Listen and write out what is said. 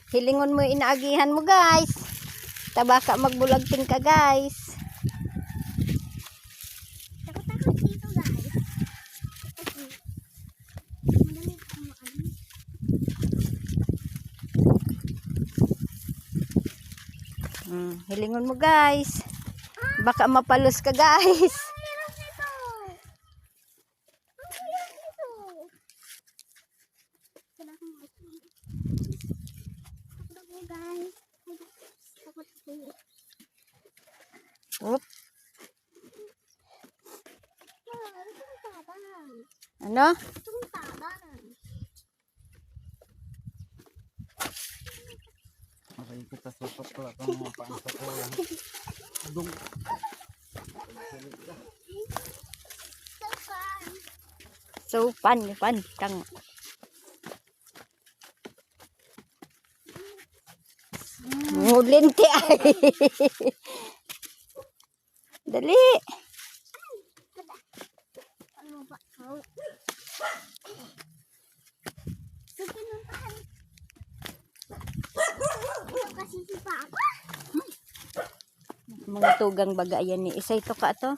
Hilingon mo inaagihan mo guys. Tabaka magbulagting ka guys. Takot dito guys. Hilingon mo guys. Baka mapalos ka guys. Oop. Ano? Makikita kita support ko ako mga paangsa ko yan. Dung. So fun kang. Ngulinti ay. Dali. Mga tugang baga yan ni. Isa ito ka to.